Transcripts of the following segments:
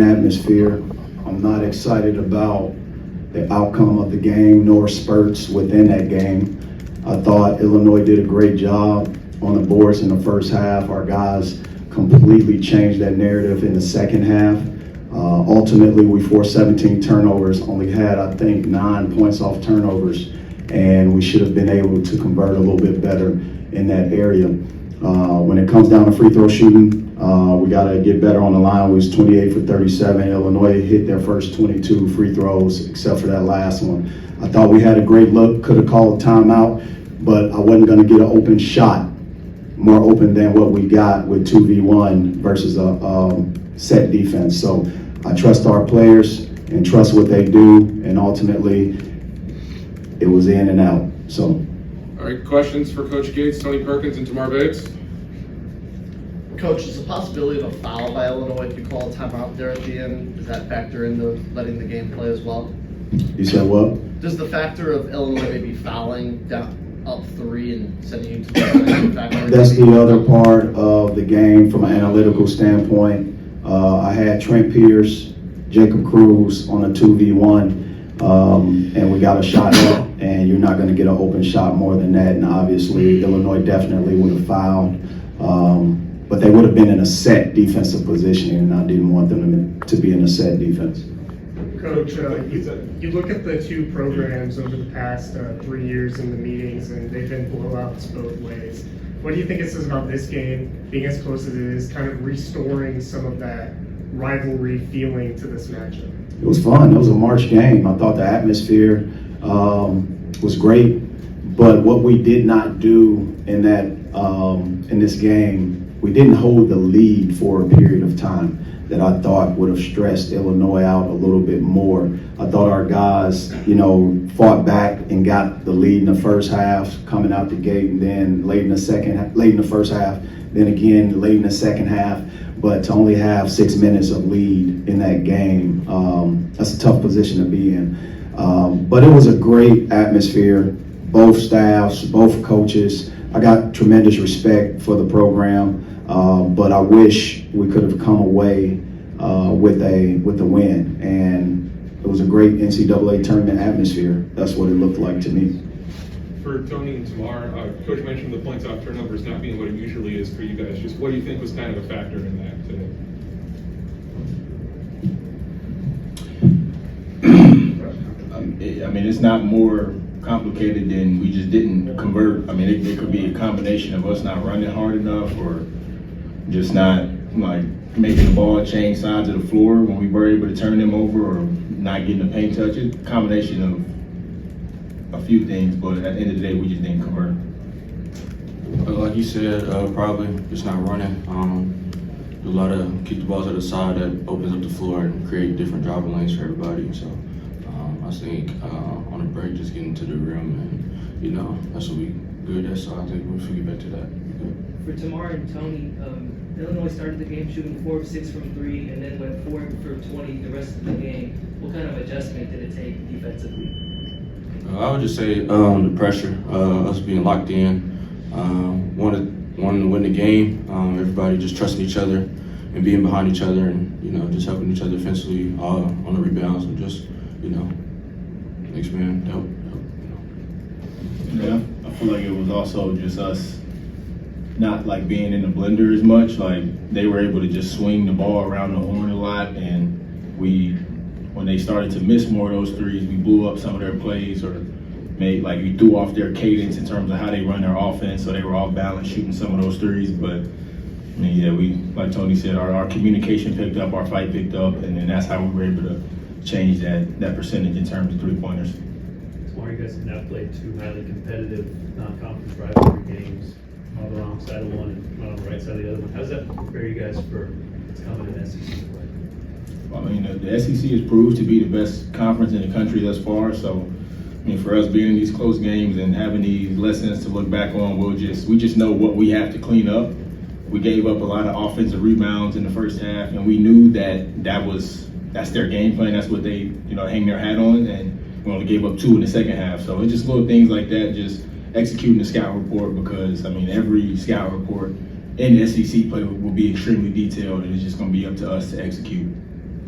Atmosphere. I'm not excited about the outcome of the game nor spurts within that game. I thought Illinois did a great job on the boards in the first half. Our guys completely changed that narrative in the second half. Ultimately, we forced 17 turnovers, only had, I think, 9 points off turnovers, and we should have been able to convert a little bit better in that area. When it comes down to free throw shooting, we got to get better on the line. We was 28 for 37. Illinois hit their first 22 free throws, except for that last one. I thought we had a great look, could have called a timeout, but I wasn't going to get an open shot, more open than what we got with 2v1 versus a set defense. So I trust our players and trust what they do, and ultimately it was in and out. So. All right, questions for Coach Gates, Tony Perkins, and Tamar Bates? Coach, is the possibility of a foul by Illinois if you call a timeout there at the end, does that factor into letting the game play as well? You said what? Does the factor of Illinois maybe fouling down up 3 and sending you to the factor? That's the other part of the game from an analytical standpoint. I had Trent Pierce, Jacob Cruz on a 2v1, and we got a shot up, and you're not going to get an open shot more than that. And obviously, Illinois definitely would have fouled. But they would have been in a set defensive position, and I didn't want them to be in a set defense. Coach, you look at the two programs over the past 3 years in the meetings, and they've been blowouts both ways. What do you think it says about this game, being as close as it is, kind of restoring some of that rivalry feeling to this matchup? It was fun. It was a March game. I thought the atmosphere was great, but what we did not do in this game, we didn't hold the lead for a period of time that I thought would have stressed Illinois out a little bit more. I thought our guys, fought back and got the lead in the first half, coming out the gate, and then late in the first half, then again late in the second half. But to only have 6 minutes of lead in that game, that's a tough position to be in. But it was a great atmosphere, both staffs, both coaches. I got tremendous respect for the program. But I wish we could have come away with a win, and it was a great NCAA tournament atmosphere. That's what it looked like to me. For Tony and Tamar, Coach mentioned the points off turnovers not being what it usually is for you guys. Just what do you think was kind of a factor in that today? I mean, it's not more complicated than we just didn't convert. I mean, it could be a combination of us not running hard enough, or just not making the ball change sides of the floor when we were able to turn them over, or not getting the paint touch. It's a combination of a few things, but at the end of the day, we just didn't convert. Like you said, probably just not running. Do a lot of keep the balls at the side that opens up the floor and create different driving lanes for everybody. So I think on a break, just getting to the rim, and that's what we good at. So I think we'll get back to that. For Tamar and Tony, Illinois started the game shooting 4 of 6 from 3 and then went 4 for 20 the rest of the game. What kind of adjustment did it take defensively? I would just say the pressure, us being locked in, wanting to win the game, everybody just trusting each other and being behind each other, and just helping each other defensively on the rebounds, and just next man help. Yeah, I feel like it was also just us not being in the blender as much. They were able to just swing the ball around the horn a lot, and when they started to miss more of those threes, we blew up some of their plays, or we threw off their cadence in terms of how they run their offense, so they were off balance shooting some of those threes. But I mean, yeah, we, like Tony said, our communication picked up, our fight picked up, and then that's how we were able to change that percentage in terms of 3-pointers. Tomorrow, you guys have now played 2 highly competitive non-conference rivalry games, one on the wrong side of one and one on the right side of the other one. How does that prepare you guys for what's coming in SEC play? Well, I mean, the SEC has proved to be the best conference in the country thus far. So, I mean, for us being in these close games and having these lessons to look back on, we just know what we have to clean up. We gave up a lot of offensive rebounds in the first half, and we knew that's their game plan. That's what they hang their hat on, and we only gave up 2 in the second half. So it's just little things like that, just executing the scout report, because I mean, every scout report in the SEC play will be extremely detailed, and it's just going to be up to us to execute.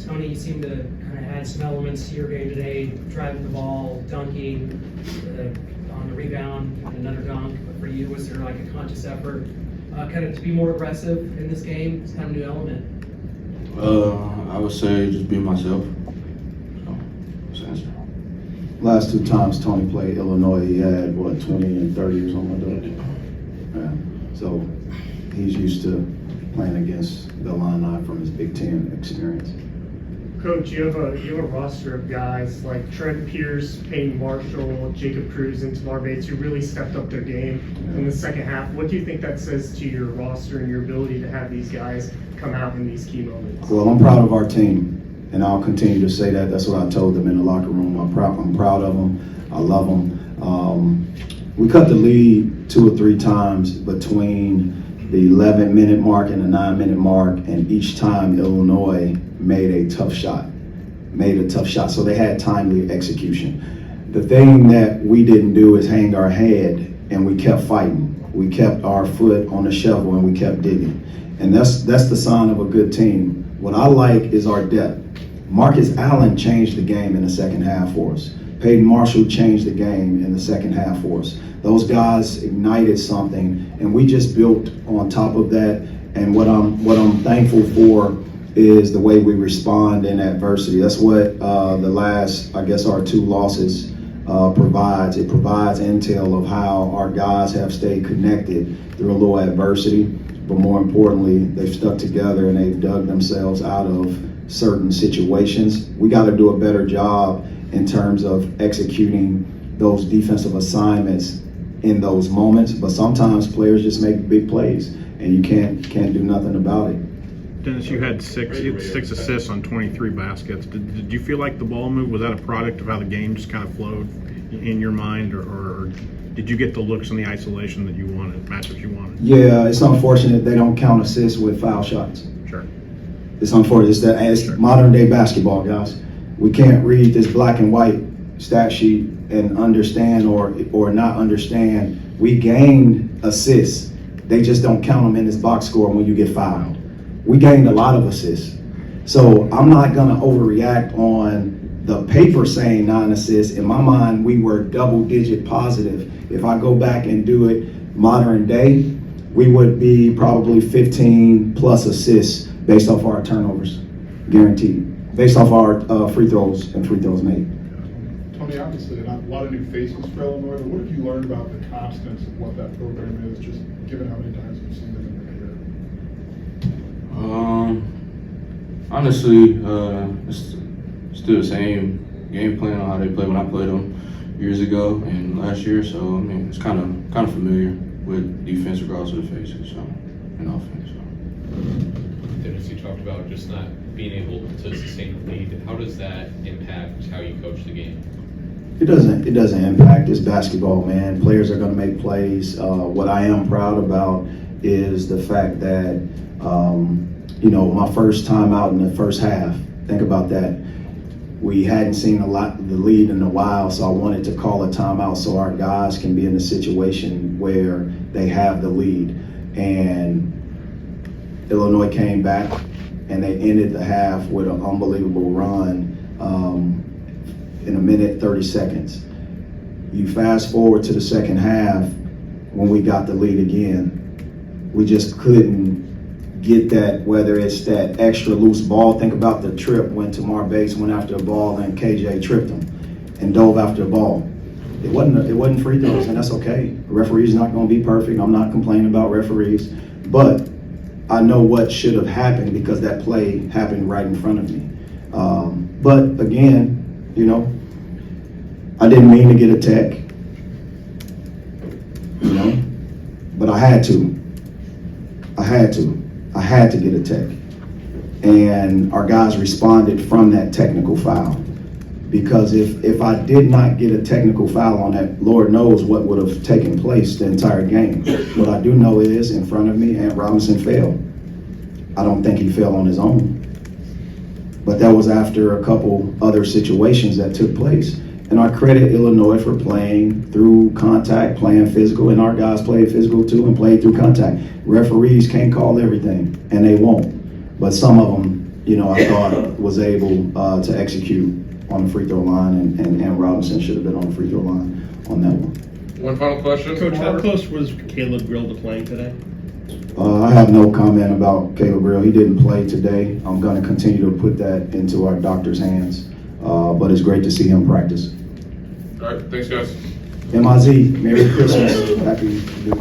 Tony, you seem to kind of add some elements to your game today, driving the ball, dunking, on the rebound, another dunk. But for you, was there like a conscious effort kind of to be more aggressive in this game? It's kind of a new element. I would say just be myself. So, that's the answer. Last 2 times Tony played Illinois, he had, 20 and 30 or something like that? Yeah. So he's used to playing against the Illini from his Big Ten experience. Coach, you have a roster of guys like Trent Pierce, Peyton Marshall, Jacob Cruz, and Tamar Bates who really stepped up their game in the second half. What do you think that says to your roster and your ability to have these guys come out in these key moments? Well, I'm proud of our team, and I'll continue to say that. That's what I told them in the locker room. I'm proud of them. I love them. We cut the lead 2 or 3 times between the 11-minute mark and the 9-minute mark, and each time Illinois made a tough shot. So they had timely execution. The thing that we didn't do is hang our head, and we kept fighting. We kept our foot on the shovel, and we kept digging. And that's the sign of a good team. What I like is our depth. Marcus Allen changed the game in the second half for us. Peyton Marshall changed the game in the second half for us. Those guys ignited something, and we just built on top of that. And what I'm thankful for is the way we respond in adversity. That's what the last, our 2 losses provides. It provides intel of how our guys have stayed connected through a little adversity, but more importantly, they've stuck together and they've dug themselves out of certain situations. We got to do a better job in terms of executing those defensive assignments in those moments, but sometimes players just make big plays and you can't do nothing about it. Dennis, you had six assists on 23 baskets. Did you feel like the ball move, was that a product of how the game just kind of flowed in your mind, or did you get the looks in the isolation that you wanted, matchups you wanted? Yeah, it's unfortunate they don't count assists with foul shots. Sure. It's unfortunate. It's modern day basketball, guys. We can't read this black and white stat sheet and understand or not understand. We gained assists. They just don't count them in this box score when you get fouled. We gained a lot of assists. So I'm not going to overreact on the paper saying 9 assists. In my mind, we were double-digit positive. If I go back and do it modern day, we would be probably 15-plus assists based off our turnovers, guaranteed, based off our free throws and free throws made. Tony, obviously, a lot of new faces for Illinois, but what have you learned about the constants of what that program is, just given how many times you've seen them in your career? Honestly, it's still the same game plan on how they play when I played them years ago and last year. So I mean, it's kind of familiar with defense regardless of the faces, so and offense. So. Dennis, you talked about just not being able to sustain the lead. How does that impact how you coach the game? It doesn't impact. It's basketball, man. Players are going to make plays. What I am proud about is the fact that, my first time out in the first half, think about that. We hadn't seen a lot of the lead in a while, so I wanted to call a timeout so our guys can be in a situation where they have the lead. And Illinois came back, and they ended the half with an unbelievable run in 1:30 seconds. You fast forward to the second half, when we got the lead again, we just couldn't get that, whether it's that extra loose ball. Think about the trip when Tamar Bates went after a ball and KJ tripped him and dove after a ball. It wasn't free throws, and that's okay. The referee's not going to be perfect. I'm not complaining about referees, but I know what should have happened because that play happened right in front of me. But again, I didn't mean to get a tech, but I had to. I had to get a tech. And our guys responded from that technical foul. Because if I did not get a technical foul on that, Lord knows what would have taken place the entire game. What I do know is, in front of me, Ant Robinson fell. I don't think he fell on his own. But that was after a couple other situations that took place. And I credit Illinois for playing through contact, playing physical, and our guys played physical too and played through contact. Referees can't call everything, and they won't. But some of them I thought was able to execute on the free throw line, and Robinson should have been on the free throw line on that one. One final question. Coach, how close was Caleb Grill to playing today? I have no comment about Caleb Grill. He didn't play today. I'm going to continue to put that into our doctor's hands, but it's great to see him practice. All right, thanks, guys. MIZ, Merry Christmas. Happy New Year.